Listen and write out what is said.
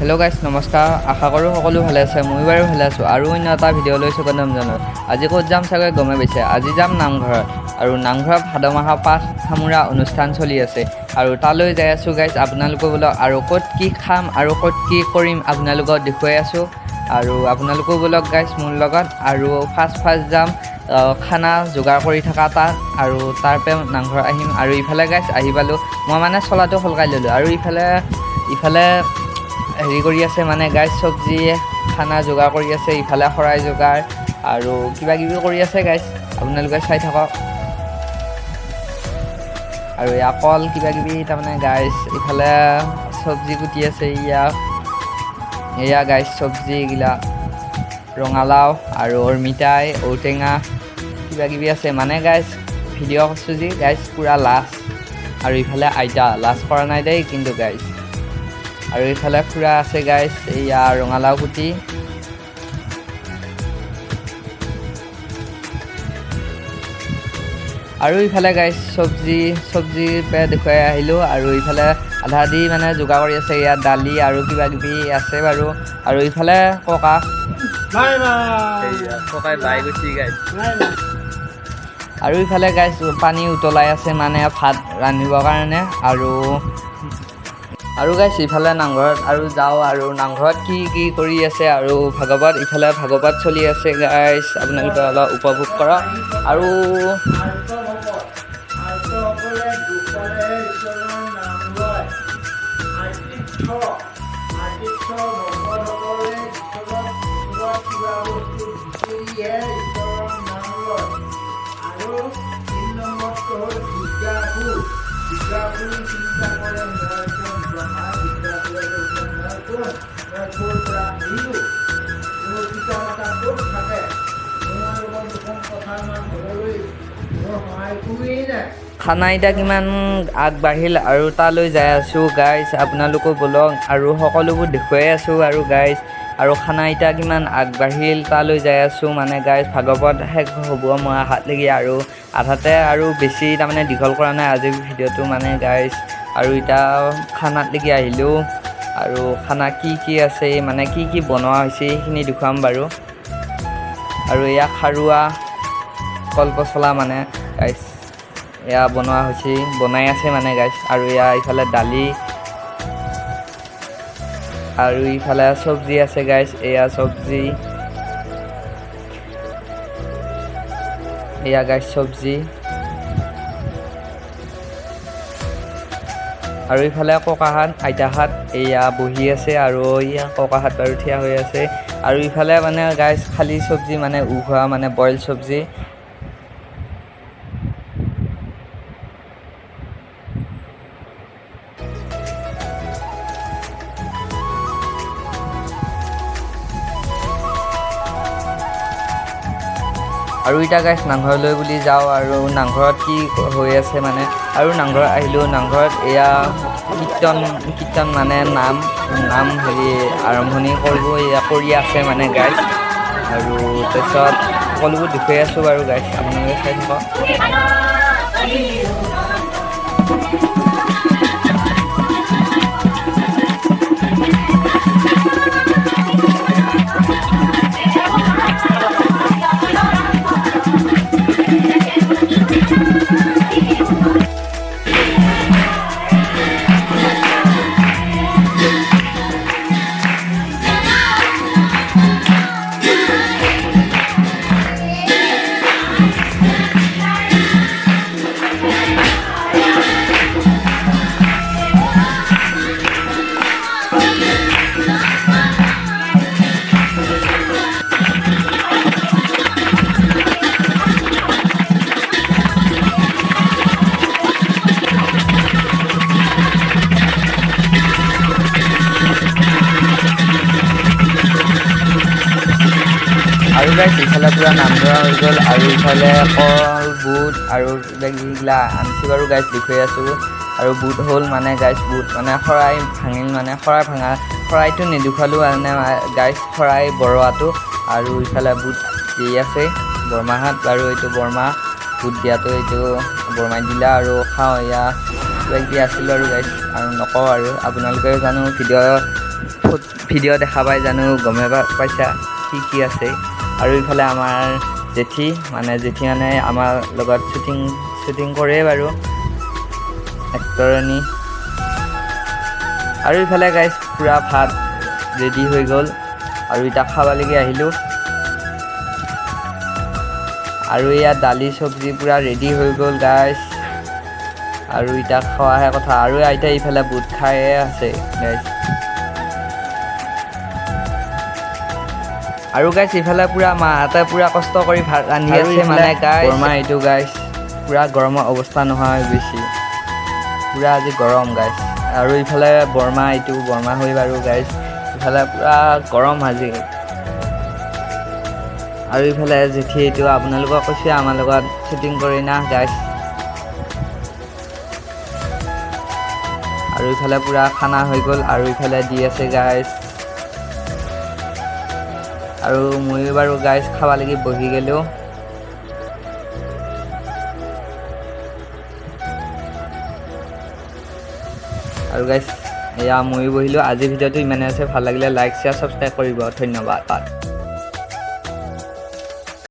Hello' গাইছ নমস্কাৰ আশা কৰোঁ সকলো ভালে আছে মই বাৰু ভালে আছোঁ আৰু অন্য এটা ভিডিঅ' লৈ স্বাগতম জনাওঁ আজি ক'ত যাম চাগৈ গমে পাইছে আজি যাম নামঘৰত আৰু নামঘৰত ভাদ মাহৰ পাঠ সামৰা অনুষ্ঠান চলি আছে আৰু তালৈ যাই আছোঁ গাইছ আপোনালোকৰ বোলক আৰু ক'ত কি খাম আৰু ক'ত কি কৰিম আপোনালোকক দেখুৱাই আছোঁ আৰু আপোনালোকো বোলক গাইছ মোৰ লগত আৰু ফাৰ্ষ্ট যাম খানা যোগাৰ কৰি থকা তাত আৰু তাৰপৰা নামঘৰত আহিম আৰু ইফালে গাইছ আহি পালোঁ মই মানে চলাটো সলকাই ল'লোঁ আৰু ইফালে হেৰি কৰি আছে মানে গাইছ চব্জি খানা যোগাৰ কৰি আছে ইফালে শৰাই যোগাৰ আৰু কিবা কিবি কৰি আছে গাইছ আপোনালোকে চাই থাকক আৰু এয়া কল কিবা কিবি তাৰমানে গাইছ ইফালে চব্জি কুটি আছে এয়া গাইছ চব্জি এইগিলা ৰঙালাও আৰু অমিতাই ঔটেঙা কিবা কিবি আছে মানে গাইছ ভিডিঅ' কৰিছোঁ যি গাইছ পূৰা লাজ আৰু ইফালে আইতা লাজ কৰা নাই দেই কিন্তু গাইছ আৰু ইফালে খুৰা আছে গাইছ এয়া ৰঙালাও কুটি আৰু ইফালে গাইছ চব্জি পে দেখুৱাই আহিলোঁ আৰু ইফালে আধা দি মানে যোগাৰ কৰি আছে ইয়াত দালি আৰু কিবা কিবি আছে বাৰু আৰু ইফালে ককাই বাই গৈছে গাইছ আৰু ইফালে গাইছ পানী উতলাই আছে মানে ভাত ৰান্ধিবৰ কাৰণে আৰু গাইছ ইফালে নামঘৰত আৰু যাওঁ আৰু নামঘৰত কি কৰি আছে আৰু ইফালে ভাগৱত চলি আছে গাইছ আপোনালোকে অলপ উপভোগ কৰক আৰু খানা এতিয়া কিমান আগবাঢ়িল আৰু তালৈ যাই আছোঁ গাইছ আপোনালোকো বলক আৰু সকলোবোৰ দেখুৱাই আছোঁ আৰু গাইছ আৰু খানা এতিয়া কিমান আগবাঢ়িল তালৈ যাই আছোঁ মানে গাইছ ভাগৱত শেষ হ'ব মই আহাত লাগি আৰু আধাতে আৰু বেছি তাৰমানে দীঘল কৰা নাই আজিৰ ভিডিঅ'টো মানে গাইছ আৰু এতিয়া খানাত লাগি আহিলোঁ আৰু খানা কি আছে মানে কি বনোৱা হৈছে সেইখিনি দেখুৱাম বাৰু আৰু এয়া খাৰুৱা কলপচলা মানে গাইছ এয়া বনাই আছে মানে গাইছ আৰু এয়া ইফালে দালি আৰু ইফালে চব্জি আছে গাইছ এয়া চব্জি এয়া গাইছ চব্জি আৰু ইফালে ককাহাত আইতাহাত এয়া বহি আছে আৰু এয়া ককাহাত বাৰু থিয় হৈ আছে আৰু ইফালে মানে গাইছ খালী চব্জি মানে উখোৱা মানে বইল চব্জি আৰু এতিয়া গাইছ নামঘৰলৈ বুলি যাওঁ আৰু নামঘৰত কি হৈ আছে মানে আৰু নামঘৰত আহিলোঁ নামঘৰত এয়া কীৰ্তন মানে নাম হেৰি আৰম্ভণি কৰি আছে মানে গাইছ আৰু তাৰপিছত সকলোবোৰ দেখুৱাই আছোঁ বাৰু গাইছ আপোনালোকে চাই থাকক আৰু গাইছ ইফালে পূৰা নাম ধৰা হৈ গ'ল আৰু ইফালে কল বুট আৰু কিবাকিবিগিলা আনিছোঁ বাৰু গাইছ দেখুৱাই আছোঁ আৰু বুট হ'ল মানে গাইছ বুট মানে শৰাই ভাঙিল মানে শৰাইটো নেদেখুৱালোঁ মানে গাইছ শৰাই বৰোৱাটো আৰু ইফালে বুট দি আছে বৰমাহাত বাৰু এইটো বৰমা বুট দিয়াটো এইটো বৰমাই দিলা আৰু খাওঁ এয়া কিবাকিবি আছিলোঁ আৰু গাইছ আৰু নকওঁ আৰু আপোনালোকেও জানো ভিডিঅ' ভিডিঅ' দেখা পাই জানো গমে পাইছা কি আছে। আৰু ইফালে আমাৰ জেঠী মানে আমাৰ লগত শ্বুটিং কৰে বাৰু এক্টৰণী। আৰু ইফালে গাইজ পূৰা ভাত ৰেডি হৈ গ'ল আৰু এতিয়া খাবালৈকে আহিলোঁ। আৰু ইয়াত দালি চব্জি পূৰা ৰেডি হৈ গ'ল গাইজ। আৰু এতিয়া খোৱাহে কথা। আৰু আইতাই ইফালে বুট খায়ে আছে গাইজ। আৰু গাইজ ইফালে পূৰা মাহঁতে পূৰা কষ্ট কৰি ভাত ৰান্ধি আছে মানে গাইজ। বৰমা এইটো গাইজ পূৰা গৰমৰ অৱস্থা নহয় বেছি, পূৰা আজি গৰম গাইজ। আৰু ইফালে বৰমা হৈ বাৰু গাইজ, ইফালে পূৰা গৰম আজি। আৰু ইফালে জেঠী এইটো আপোনালোকক কৈছে আমাৰ লগত শ্বুটিং কৰি না গাইজ। আৰু ইফালে পূৰা খানা হৈ গ'ল আৰু ইফালে দি আছে গাইজ। আৰু ময়ো বাৰু গাইজ খাব লাগি বহি গ'লোঁ। আৰু গাইজ এয়া ময়ো বহিলোঁ। আজিৰ ভিডিঅ'টো ইমানে আছে, ভাল লাগিলে লাইক শ্বেয়াৰ ছাবস্ক্ৰাইব কৰিব, ধন্যবাদ।